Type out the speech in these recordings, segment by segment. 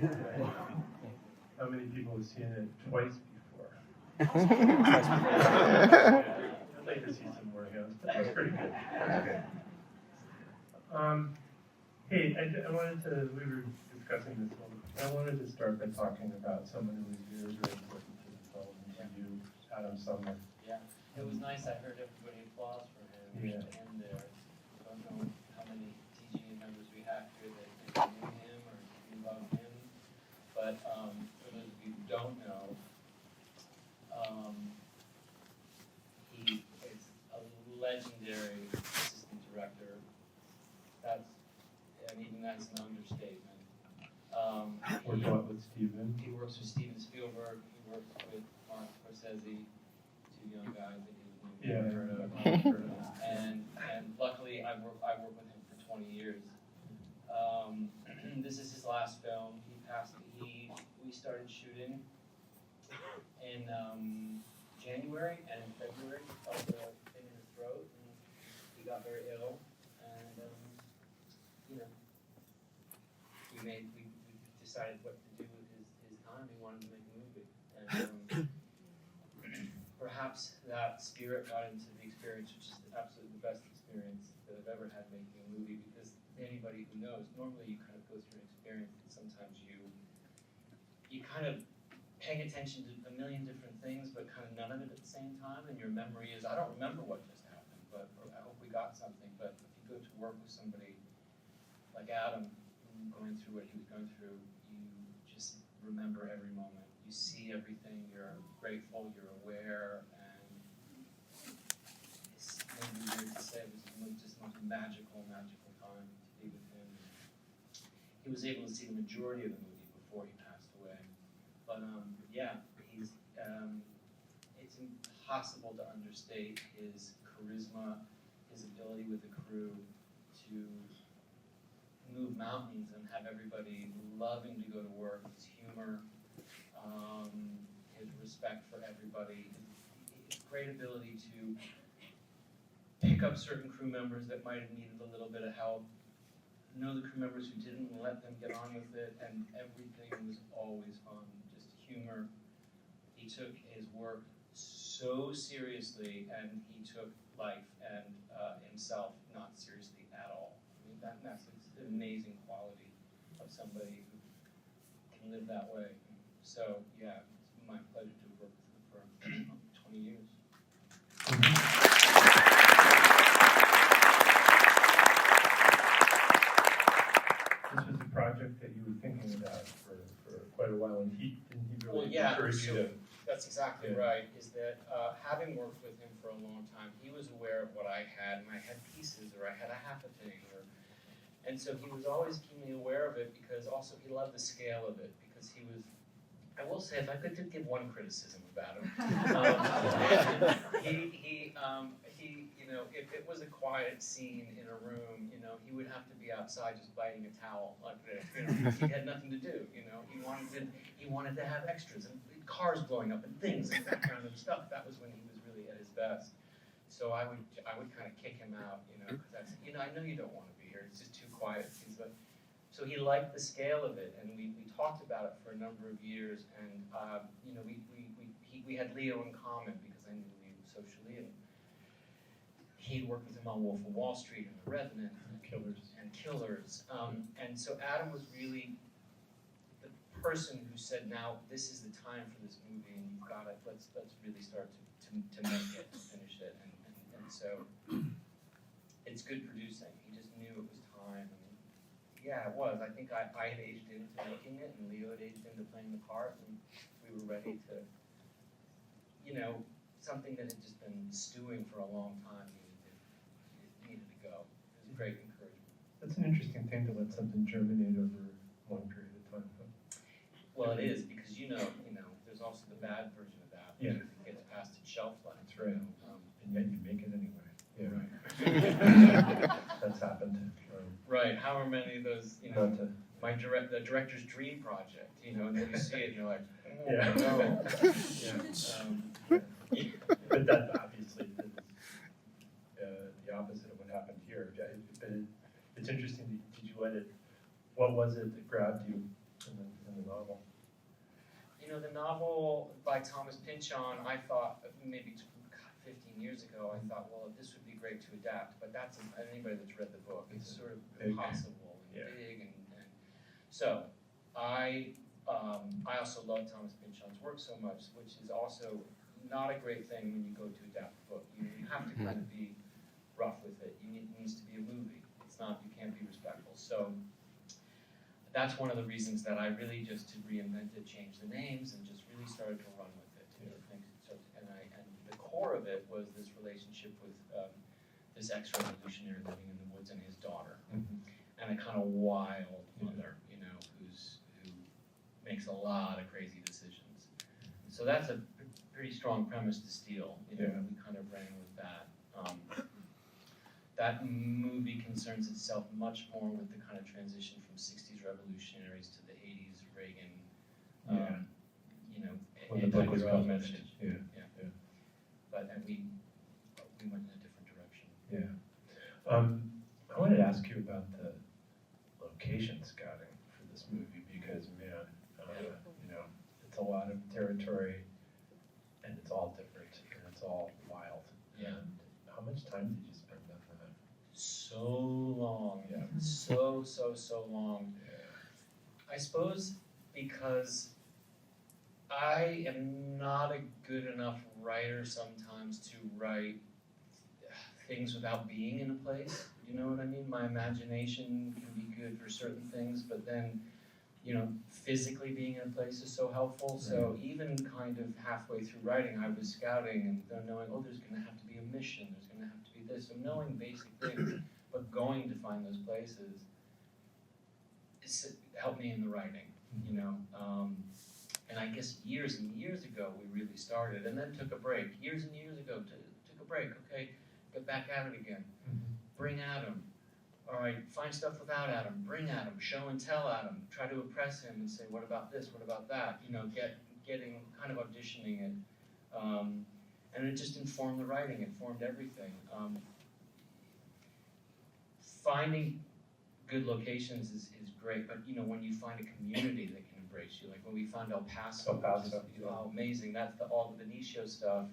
How many people have seen it twice before? I'd like to see some more hands, but that's pretty good. Hey, I wanted to, we were discussing this a little bit. I wanted to start by talking about someone who was very, very important to the film, and to you, Adam Sumner. Yeah, it was nice. I heard everybody applause for him Yeah. in there. I don't know how many TGA members we have here that knew him or knew about him, but for those of you who don't know, he is a legendary assistant director. And even that's an understatement. Worked a lot with Steven. He works with Steven Spielberg. He works with Martin Scorsese, two young guys that you've Yeah, heard of. heard of. And luckily, I worked with him for 20 years. This is his last film. He passed. We started shooting in January and in February. He felt a thing in his throat, and he got very ill. And we decided what to do with his time. We wanted to make a movie, and perhaps that spirit got into the experience, which is absolutely the best experience that I've ever had making a movie. Because anybody who knows, normally you kind of go through an experience, and sometimes you kind of paying attention to a million different things, but kind of none of it at the same time. And your memory is, I don't remember what just happened, but I hope we got something. But if you go to work with somebody like Adam, going through what he was going through, you just remember every moment. You see everything, you're grateful, you're aware, and it's maybe weird to say, it was just the most magical time to be with him. He was able to see the majority of the movie before he passed away. But yeah, it's impossible to understate his charisma, his ability with the crew to move mountains and have everybody loving to go to work, his humor, his respect for everybody, his great ability to pick up certain crew members that might have needed a little bit of help, know the crew members who didn't, and let them get on with it, and everything was always fun, just humor. He took his work so seriously, and he took life and himself not seriously at all. I mean, that's an amazing quality of somebody who can live that way. So yeah, it's my pleasure to work with him for 20 years. This was a project that you were thinking about for quite a while, and he really encouraged you to. That's exactly right, is that having worked with him for a long time, he was aware of what I had, and I had pieces, or I had a half a thing, and so he was always keenly aware of it, because also he loved the scale of it, because he was, I will say, if I could give one criticism about him, if it was a quiet scene in a room, he would have to be outside just biting a towel like this. He had nothing to do. He wanted to have extras and cars blowing up and things and that kind of stuff. That was when he was really at his best. So I would kind of kick him out, because that's, I know you don't want to be here. It's just too quiet. So he liked the scale of it, and we talked about it for a number of years, and we had Leo in common, because I knew Leo socially, and he'd worked with him on Wolf of Wall Street and The Revenant and Killers. And so Adam was really the person who said, now this is the time for this movie, and you've got it. Let's really start to make it, to finish it, and so it's good producing. He just knew it was time. Yeah, it was. I think I had aged into making it, and Leo had aged into playing the part, and we were ready to, something that had just been stewing for a long time needed to go. It was a great encouragement. That's an interesting thing to let something germinate over a long period of time. Well, it is, because there's also the bad version of that. Yeah. It gets past its shelf life. That's right. And yet you make it anyway. Yeah. Right. That's happened. Right. However many of those, The director's dream project, and then you see it and you're like, oh, Yeah. no. But that obviously is the opposite of what happened here. But it's interesting. Did you let it? What was it that grabbed you in the novel? You know, the novel by Thomas Pynchon, I thought, maybe 15 years ago, I thought, well, this would be great to adapt, but that's, anybody that's read the book, it's sort of big. impossible and Yeah. big, and so, I also love Thomas Pynchon's work so much, which is also not a great thing when you go to adapt a book. You have to kind of be rough with it. It needs to be a movie. It's not, you can't be respectful. So that's one of the reasons that I really just reinvented, changed the names, and just really started to run with it. And the core of it was this relationship with this ex-revolutionary living in the woods and his daughter, and a kind of wild mother, you know, who makes a lot of crazy decisions. So that's a pretty strong premise to steal. You know, we kind of ran with that. That movie concerns itself much more with the kind of transition from 60s revolutionaries to the 80s Reagan, you know, When the book was anti-drug published. message. But we went in a different direction. Yeah. I wanted to ask you about the location scouting for this movie because, man, you know, it's a lot of territory and it's all different and it's all wild. Yeah. And how much time did you spend on that? So long. Yeah. So long. Yeah. I suppose because I am not a good enough writer sometimes to write things without being in a place. You know what I mean? My imagination can be good for certain things, but then, you know, physically being in a place is so helpful. So even kind of halfway through writing, I was scouting and then knowing, oh, there's going to have to be a mission, there's going to have to be this. So knowing basic things, but going to find those places, helped me in the writing, you know. And I guess years and years ago we really started, and then took a break. Years and years ago, took a break. Okay, get back at it again. Bring Adam. All right, find stuff without Adam. Bring Adam. Show and tell Adam. Try to impress him and say, what about this? What about that? You know, getting kind of auditioning it, and it just informed the writing. It formed everything. Finding good locations is great, but you know, when you find a community that can embrace you, like when we found El Paso, amazing. That's all the Benicio stuff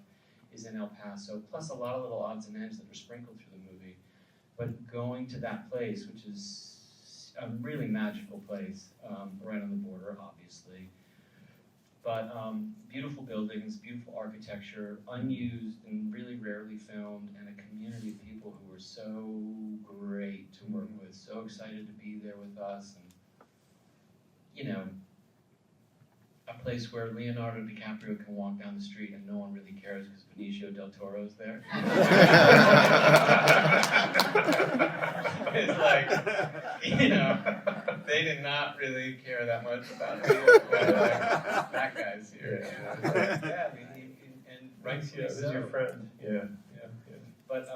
is in El Paso, plus a lot of little odds and ends that are sprinkled through the movie. But going to that place, which is a really magical place, right on the border, obviously. But beautiful buildings, beautiful architecture, unused and really rarely filmed, and a community of people who were so great to work with, so excited to be there with us, and you know, a place where Leonardo DiCaprio can walk down the street and no one really cares because Benicio del Toro's there. It's like, you know, they did not really care that much about it. Like, that guy's here. Yeah, I mean, and rightfully this is so. your friend. Yeah. But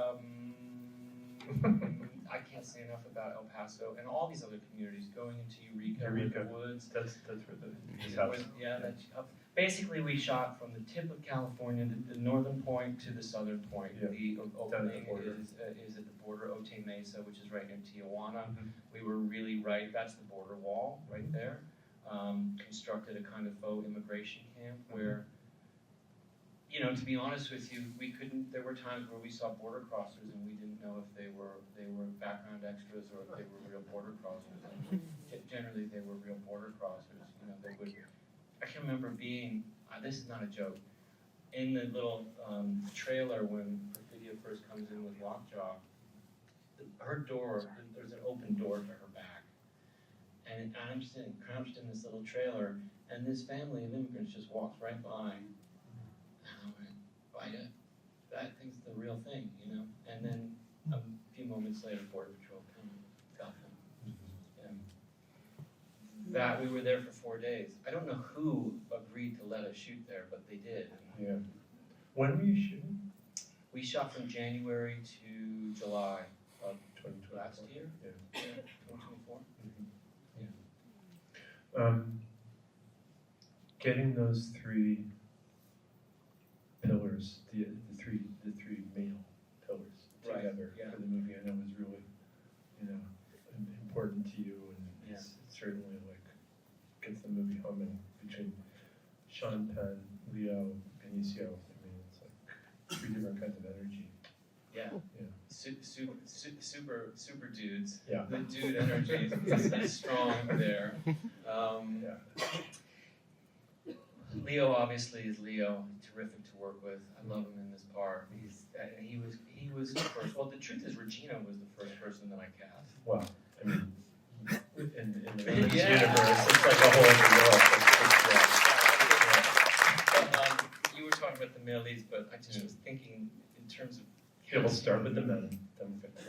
I can't say enough about El Paso and all these other communities. Going into Eureka. The woods. That's where his house. Yeah, that's basically we shot from the tip of California, the northern point to the southern point. Yeah. The Down at the opening border. is at the border, Otay Mesa, which is right near Tijuana. We were really right. That's the border wall right there. Constructed a kind of faux immigration camp where, you know, to be honest with you, we couldn't. There were times where we saw border crossers and we didn't know if they were background extras or if they were real border crossers. And generally, they were real border crossers. You know, they would. I can remember being. This is not a joke. In the little trailer when Perfidia first comes in with Lockjaw, her door. There's an open door to her back, and I'm sitting crouched in this little trailer, and this family of immigrants just walks right by. I went, that thing's the real thing, you know? And then a few moments later, Border Patrol came and got them. And that, we were there for 4 days. I don't know who agreed to let us shoot there, but they did. Yeah. When were you shooting? We shot from January to July of 2024. last year. Yeah. 2024. Getting those three pillars, the three male pillars together for the movie, I know was really, you know, important to you, and it's certainly like hits the movie home, and between Sean Penn, Leo, Benicio, I mean, it's like 3 different kinds of energy. Yeah. Yeah. Super dudes. Yeah. The dude energy is strong there. Yeah. Leo obviously is Leo, terrific to work with. I love him in this part. He was the first. Well, the truth is, Regina was the first person that I cast. Well, I mean, in the universe, Yeah. it's like a whole other world. But, you were talking about the male leads, but I just was thinking in terms of. Yeah, we'll start with the men. Then we'll get to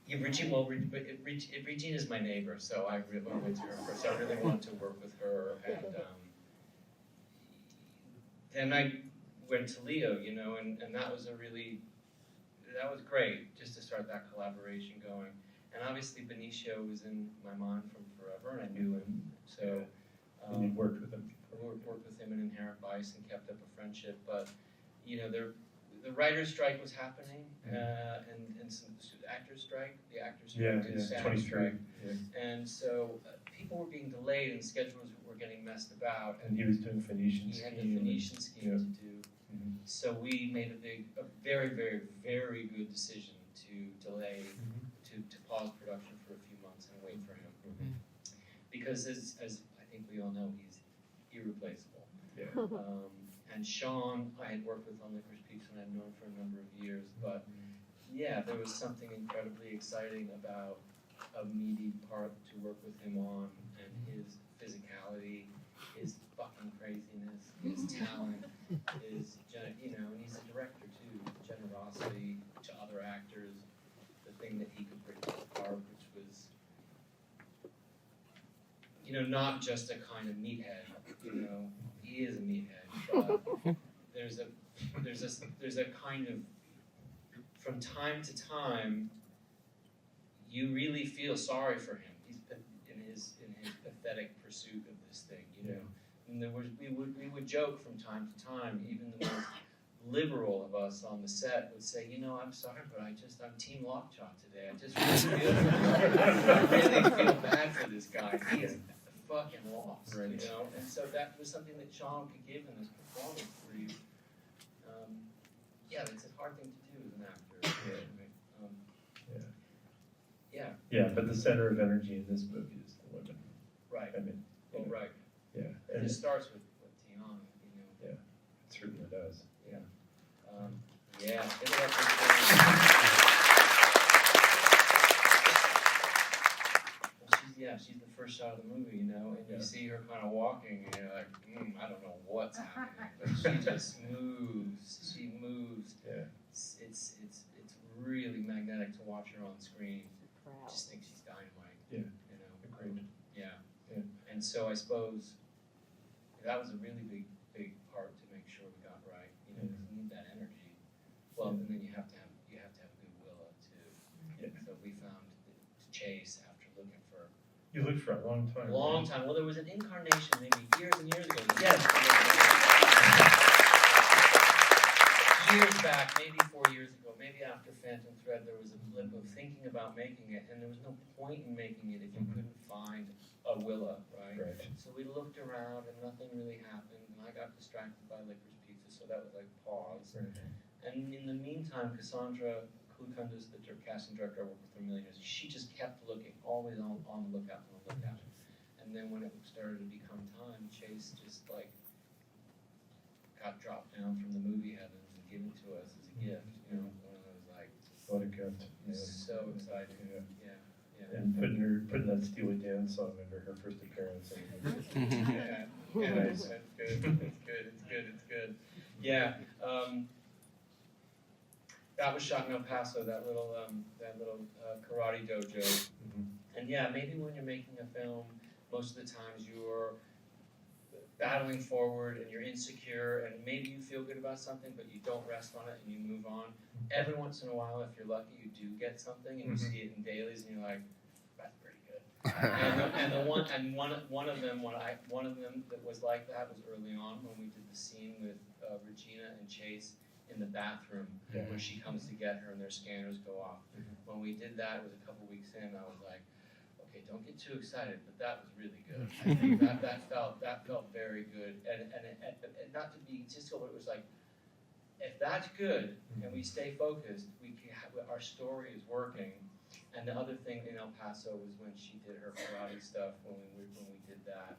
the Regina's my neighbor, so I really went to her first. I really wanted to work with her, and then I went to Leo, and that was that was great just to start that collaboration going. And obviously Benicio was in my mind from forever, and I knew him, so. And you worked with him. I worked with him in Inherent Vice and kept up a friendship, but the writer's strike was happening, and some actors strike. The actors strike did sound 23. strike, Yeah. and so people were being delayed and schedules were getting messed about. And he was doing Phoenician He scheme. had the Phoenician scheme to do, Mhm. so we made a very, very, very good decision to delay, to pause production for a few months and wait for him, Mhm. because as I think we all know, he's irreplaceable. Yeah. And Sean, I had worked with on Licorice Pizza and I'd known for a number of years, but yeah, there was something incredibly exciting about a meaty part to work with him on, and his physicality, his fucking craziness, his talent, and he's a director too, generosity to other actors, the thing that he could bring to the part, which was, not just a kind of meathead, he is a meathead, but there's a kind of, from time to time, you really feel sorry for him. He's been in his pathetic pursuit of this thing, And we would joke from time to time, even the most liberal of us on the set would say, I'm sorry, but I'm Team Lockjaw today. I just really feel bad for this guy. He is fucking lost, Right. And so that was something that Sean could give in his performance for you. It's a hard thing to do as an actor. Yeah. Yeah, but the center of energy in this movie is the women. Right. I mean, Right. Yeah. And it starts with Tiana, Yeah, it certainly does. Yeah. Give it up for she's the first shot of the movie, and you see her kind of walking, and you're like, I don't know what's happening, but she just moves. She moves. Yeah. It's really magnetic to watch her on screen. I just think she's dynamite. Yeah. Agreed. Yeah. Yeah. And so I suppose that was a really big part to make sure we got right. Because you need that energy. Well, and then you have to have a good Willa too. Yeah. So we found Chase after looking for You looked for a long time. a long time. Well, there was an incarnation maybe years and years ago. Yes. Years back, maybe 4 years ago, maybe after Phantom Thread, there was a blip of thinking about making it, and there was no point in making it if you couldn't find a Willa, right? Right. So we looked around and nothing really happened, and I got distracted by Licorice Pizza, so that was like pause. Right. And in the meantime, Cassandra Klukundas, the casting director I worked with for many years, she just kept looking, always on the lookout, And then when it started to become time, Chase just got dropped down from the movie heavens and given to us as a gift. One of those What a gift. Yeah. so exciting. Yeah. Yeah. And putting that Steely Dan song under her first appearance. It's good. Yeah. That was shot in El Paso, that little karate dojo. Mhm. And yeah, maybe when you're making a film, most of the times you're battling forward and you're insecure and maybe you feel good about something, but you don't rest on it and you move on. Every once in a while, if you're lucky, you do get something and you see it in dailies and you're like, that's pretty good. One of them that was like that was early on when we did the scene with Regina and Chase in the bathroom when she comes to get her and their scanners go off. When we did that, it was a couple weeks in, I was like, okay, don't get too excited, but that was really good. I think that felt very good, and not to be egotistical, but it was like, if that's good and we stay focused, we can our story is working. And the other thing in El Paso was when she did her karate stuff. When we did that,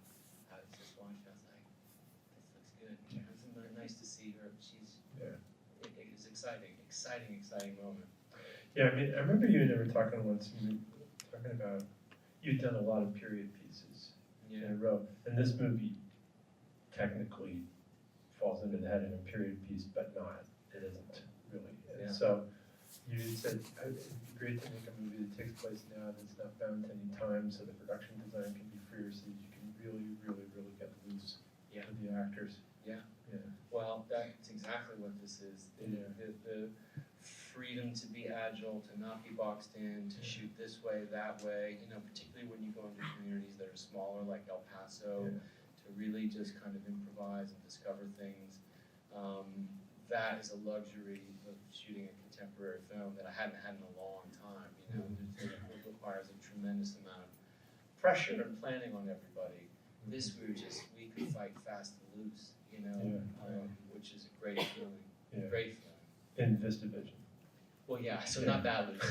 I was just watching. I was like, this looks good. It was really nice to see her. It was exciting moment. Yeah, I mean, I remember you and I were talking once, and we were talking about, you'd done a lot of period pieces in a row, and this movie technically falls into the head of a period piece, but not, it isn't really. And so, you said, it'd be great to make a movie that takes place now, that's not bound to any time, so the production design can be freer, so that you can really get loose with the actors. Yeah. Well, that's exactly what this is. The freedom to be agile, to not be boxed in, to shoot this way, that way, particularly when you go into communities that are smaller like El Paso, to really just kind of improvise and discover things. That is a luxury of shooting a contemporary film that I hadn't had in a long time. It requires a tremendous amount of pressure and planning on everybody. This we could fight fast and loose, which is a great feeling. Great feeling. In VistaVision. Well, yeah, so not that loose.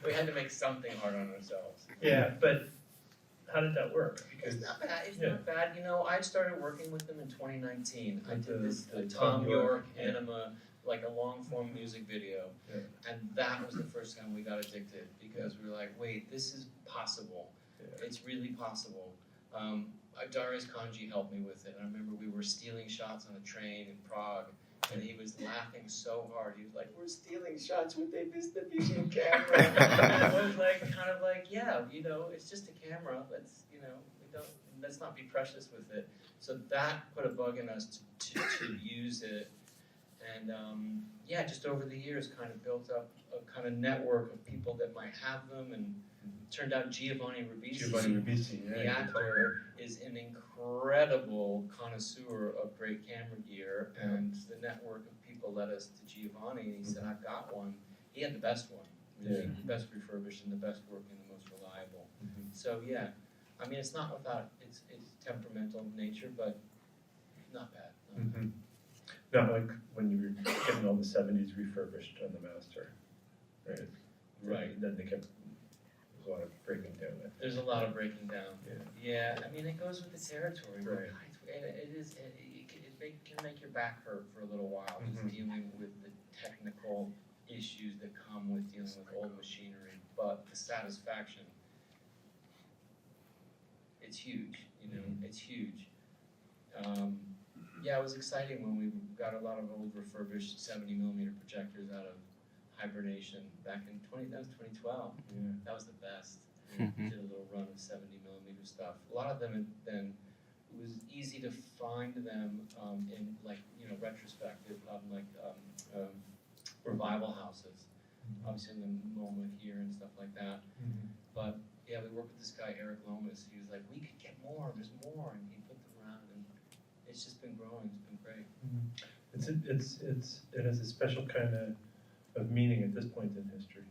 we had to make something hard on ourselves. Yeah, but how did that work? Because it's not bad. It's not bad. I started working with them in 2019. I did this Tom York Anima, like a long form music video, and that was the first time we got addicted because we were like, wait, this is possible. It's really possible. Darius Kanji helped me with it. I remember we were stealing shots on a train in Prague, and he was laughing so hard. He was like, "We're stealing shots with a VistaVision camera." And I was like, it's just a camera. Let's not be precious with it. So that put a bug in us to use it, and just over the years, kind of built up a kind of network of people that might have them, and turned out Giovanni Ribisi, the actor, is an incredible connoisseur of great camera gear, and the network of people led us to Giovanni, and he said, I've got one. He had the best one, really, the best refurbished and the best working, the most reliable. So I mean, it's not without its temperamental nature, but not bad. Not like when you were getting all the 70s refurbished on the master, right? Right. Then they kept, there's a lot of breaking down. There's a lot of breaking down. Yeah, I mean, it goes with the territory. Right. It can make your back hurt for a little while, just dealing with the technical issues that come with dealing with old machinery, but the satisfaction, it's huge, it's huge. It was exciting when we got a lot of old refurbished 70mm projectors out of hibernation back in 2012. That was the best. We did a little run of 70mm stuff. A lot of them then, it was easy to find them in retrospective, revival houses, obviously in the MoMA here and stuff like that. But we worked with this guy Eric Lomas. He was like, we could get more. There's more, and he put them around, and it's just been growing. It's been great. It has a special kind of meaning at this point in history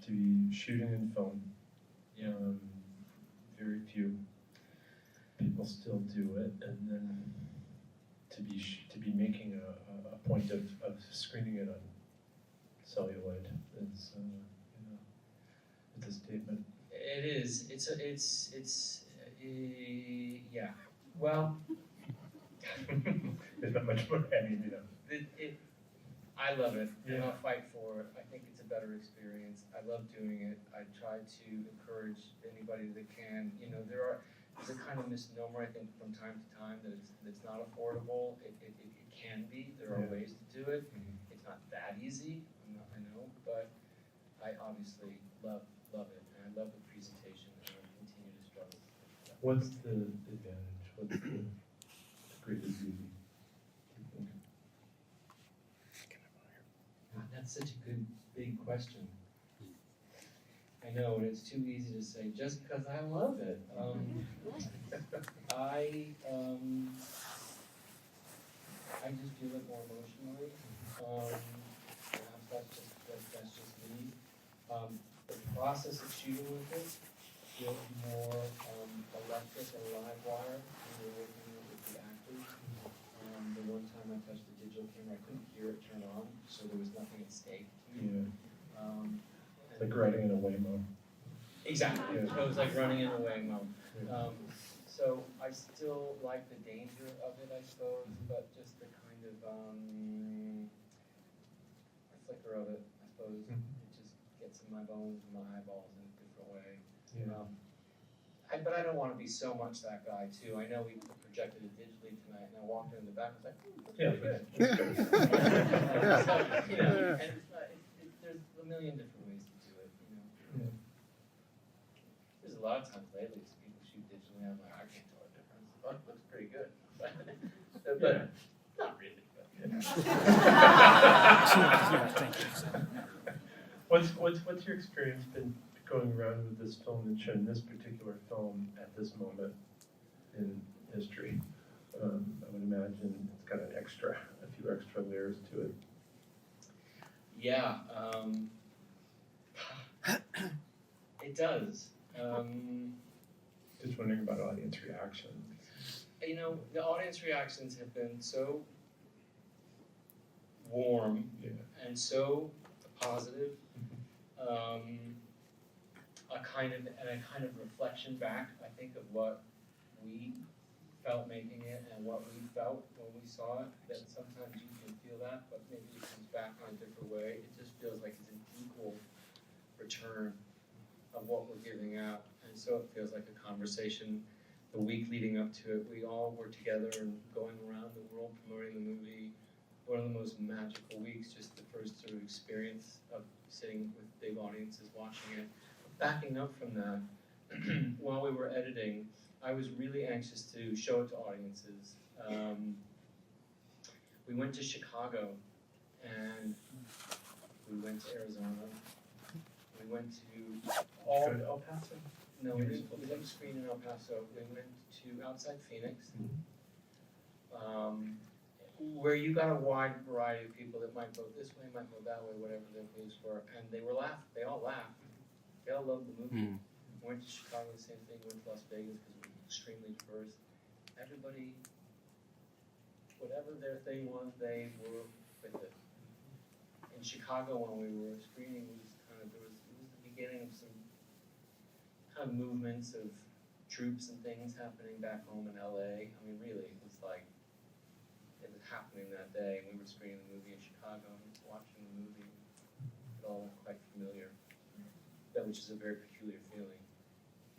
to be shooting in film. Very few people still do it, and then to be making a point of screening it on celluloid is it's a statement. It is. Well, there's not much more. I mean, I love it, and I'll fight for it. I think it's a better experience. I love doing it. I try to encourage anybody that can. There's a kind of misnomer, I think, from time to time that it's not affordable. It can be. There are ways to do it. It's not that easy. I know, but I obviously love it, and I love the presentation, and I'll continue to struggle. What's the advantage? What's the greatest beauty? That's such a good, big question. I know, and it's too easy to say just because I love it. I just feel it more emotionally. Perhaps that's just me. the process of shooting with it feels more electric and live wire when you're working with the actors. The one time I touched the digital camera, I couldn't hear it turn on, so there was nothing at stake to me. It's like writing in a Waymo. Exactly. Yeah. It was like running in a Waymo. Yeah. So I still like the danger of it, I suppose, but just the kind of flicker of it, I suppose. Mhm. It just gets in my bones and my eyeballs in a different way. Yeah. But I don't want to be so much that guy too. I know we projected it digitally tonight, and I walked in the back. I was like, that's Yeah, pretty good. that's good. So, you know, and there's a million different ways to do it. You know, Yeah. there's a lot of times lately people shoot digitally. I'm like, I can't tell the difference. Oh, it looks pretty good, but not really. What's your experience been going around with this film and showing this particular film at this moment in history? I would imagine it's got a few extra layers to it. Yeah, it does. Just wondering about audience reactions. You know, the audience reactions have been so warm Yeah. and so positive. A kind of reflection back, I think, of what we felt making it and what we felt when we saw it. That sometimes you can feel that, but maybe it comes back in a different way. It just feels like it's an equal return of what we're giving out, and so it feels like a conversation. The week leading up to it, we all were together and going around the world promoting the movie. One of the most magical weeks, just the first sort of experience of sitting with big audiences watching it. Backing up from that, while we were editing, I was really anxious to show it to audiences. We went to Chicago, and we went to Arizona. We went to El Paso? No, we didn't screen in El Paso. We went to outside Phoenix, where you got a wide variety of people that might vote this way, might vote that way, whatever their views were, and they all laughed. They all loved the movie. Went to Chicago, the same thing. Went to Las Vegas because it was extremely diverse. Everybody, whatever their thing was, they were with it. In Chicago, when we were screening, it was the beginning of some kind of movements of troops and things happening back home in LA. I mean, really, it was like it was happening that day. We were screening the movie in Chicago and watching the movie. It all looked quite familiar. Which is a very peculiar feeling,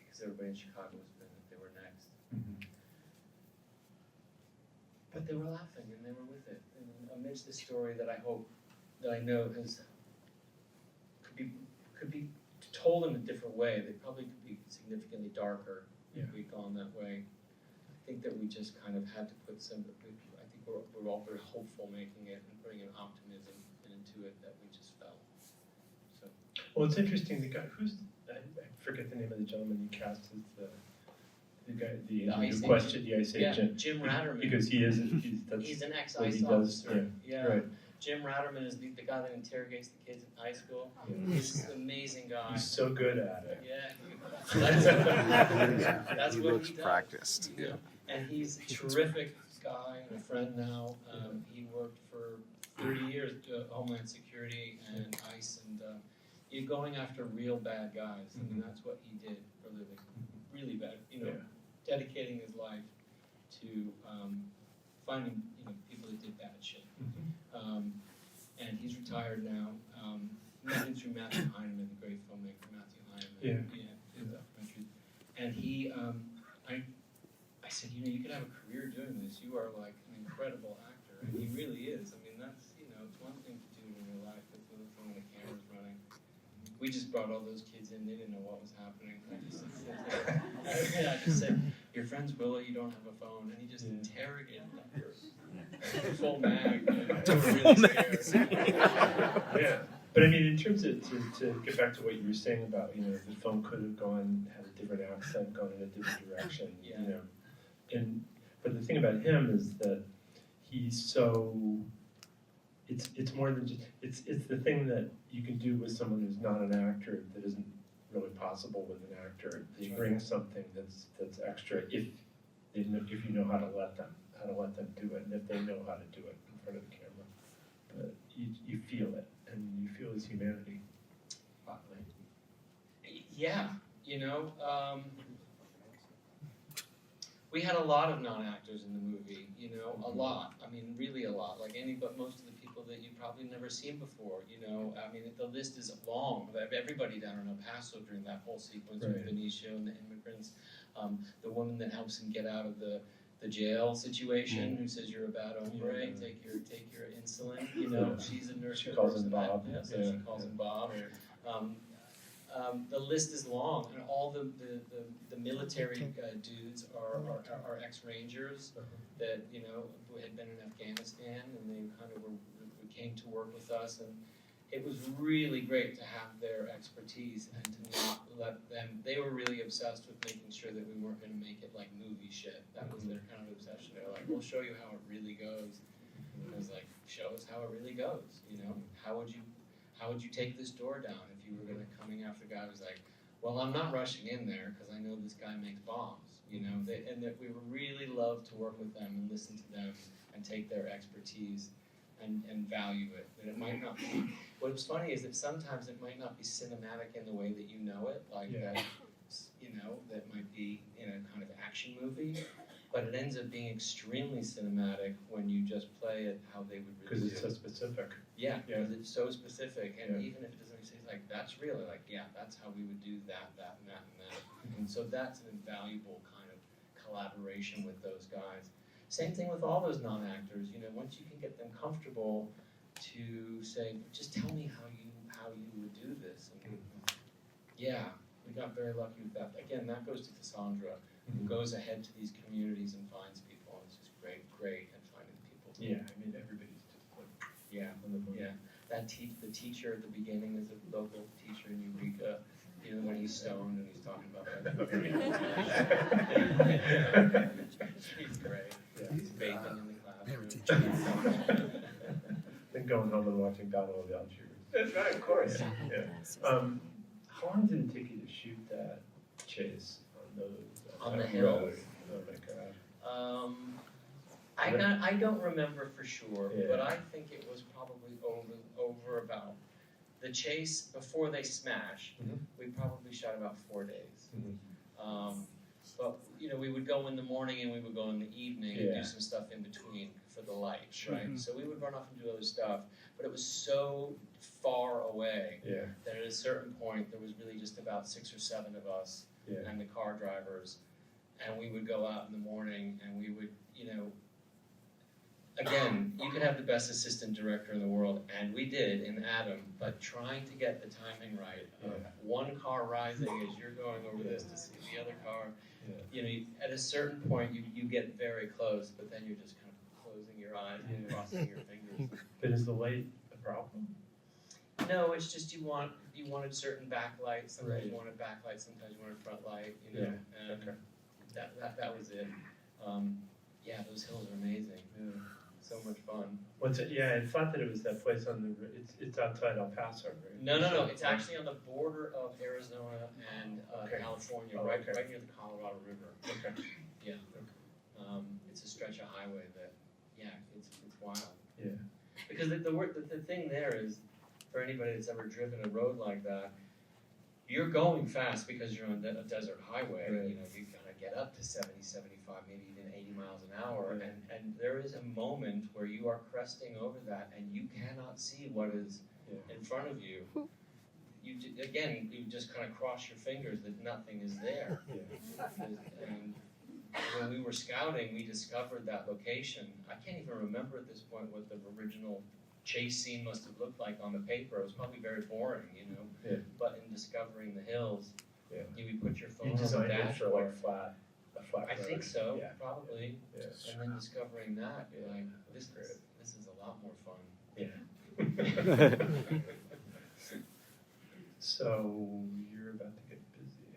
because everybody in Chicago was been that they were next. But they were laughing and they were with it. And amidst this story that I know could be told in a different way. They probably could be significantly darker if we'd gone that way. I think that we just kind of had to put I think we're all very hopeful making it and putting an optimism into it that we just felt. Well, it's interesting. The guy I forget the name of the gentleman you cast as the guy, the agent who questioned the ICE agent. Jim Ratterman. Because he's an what ex-ICE he does. officer. Yeah. Right. Jim Ratterman is the guy that interrogates the kids in high school. Yeah. He's an amazing guy. He's so good at it. Yeah. That's He what looks he does. practiced. Yeah. And he's a terrific guy and a friend now. He worked for 30 years at Homeland Security and ICE, and you're going after real bad guys. I mean, that's what he did for a living. Really bad, dedicating his life to finding, people that did bad shit. And he's retired now. Met him through Matthew Heineman, the great filmmaker Matthew Heineman. In documentaries. And he, I said, you could have a career doing this. You are like an incredible actor, and he really is. I mean, that's, it's one thing to do in your life. It's another thing when the camera's running. We just brought all those kids in. They didn't know what was happening. I just said, your friend's Willow, you don't have a phone. And he just interrogated them for full mag. They were really scared. Yeah. But I mean, in terms of, to get back to what you were saying about, the film could have had a different accent, gone in a different direction, but the thing about him is that he's so it's more than just, it's the thing that you can do with someone who's not an actor that isn't really possible with an actor. They bring something that's extra if you know how to let them do it, and if they know how to do it in front of the camera. But you feel it, and you feel his humanity. Yeah, we had a lot of non-actors in the movie, a lot. I mean, really a lot. Like but most of the people that you've probably never seen before, I mean, the list is long. Everybody down in El Paso during that whole sequence with Benicio and the immigrants. The woman that helps him get out of the jail situation, who says you're a bad hombre, take your insulin, she's a nurse. She calls him Bob. So she calls him Bob. The list is long, and all the military dudes are ex-Rangers that had been in Afghanistan, and they kind of came to work with us, and it was really great to have their expertise and to not let them. They were really obsessed with making sure that we weren't going to make it like movie shit. That was their kind of obsession. They're like, "We'll show you how it really goes." And I was like, "Show us how it really goes." How would you take this door down if you were coming after a guy who's like, well, I'm not rushing in there because I know this guy makes bombs, and that we really love to work with them and listen to them and take their expertise and value it. That it might not be, what's funny is that sometimes it might not be cinematic in the way that you know it, like that, that might be in a kind of action movie. But it ends up being extremely cinematic when you just play it how they would really do it. Because it's so specific. Yeah, because it's so specific, and even if it doesn't say like that's really like that's how we would do that, and that, and that. And so that's an invaluable kind of collaboration with those guys. Same thing with all those non-actors. Once you can get them comfortable to say, just tell me how you would do this. And yeah, we got very lucky with that. Again, that goes to Cassandra, who goes ahead to these communities and finds people. And it's just great at finding people. Yeah, I mean everybody's just like on the money. Yeah. The teacher at the beginning is a local teacher in Eureka. When he's stoned and he's talking about that. He's great. Yeah. He's vaping in the classroom. Then going home and watching Battle of Algiers. That's right, of course. Yeah. How long did it take you to shoot that chase on the that hills? road? Oh my God. I don't remember for sure, Yeah. but I think it was probably over about the chase before they smashed. We probably shot about 4 days. But we would go in the morning and we would go in the evening and do some stuff in between for the lights, right? So we would run off and do other stuff, but it was so far away that at a certain point there was really just about 6 or 7 of us and the car drivers, and we would go out in the morning and we would, again, you could have the best assistant director in the world, and we did in Adam, but trying to get the timing right of one car rising as you're going over this to see the other car, at a certain point you get very close, but then you're just kind of closing your eyes and crossing your fingers. But is the light a problem? No, it's just you wanted certain backlights. Sometimes you wanted backlight, sometimes you wanted front light. And that was it. Those hills are amazing. So much fun. What's it? Yeah, I thought that it was that place on the. It's outside El Paso, right? No. It's actually on the border of Arizona and California, right near the Colorado River. Okay. Yeah. It's a stretch of highway that, it's wild. Yeah. Because the thing there is, for anybody that's ever driven a road like that, you're going fast because you're on a desert highway. Right. You gotta get up to 70, 75, maybe even 80 miles an hour, and there is a moment where you are cresting over that and you cannot see what is in front of you. You just kind of cross your fingers that nothing is there. And when we were scouting, we discovered that location. I can't even remember at this point what the original chase scene must have looked like on the paper. It was probably very boring, But in discovering the hills, you put your phone You on the designed it for dashboard. like a flat I road. think so, Yeah. probably. Yeah. And then discovering that, you're like, this is a lot more fun. Yeah. So you're about to get busy.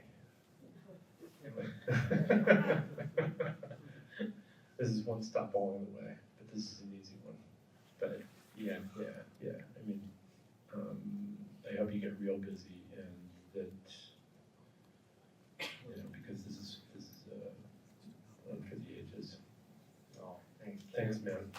This is one stop along the way, but this is an easy one. But Yeah, I mean, I hope you get real busy and that, because this is one for the ages. Oh, thanks. Thanks, man.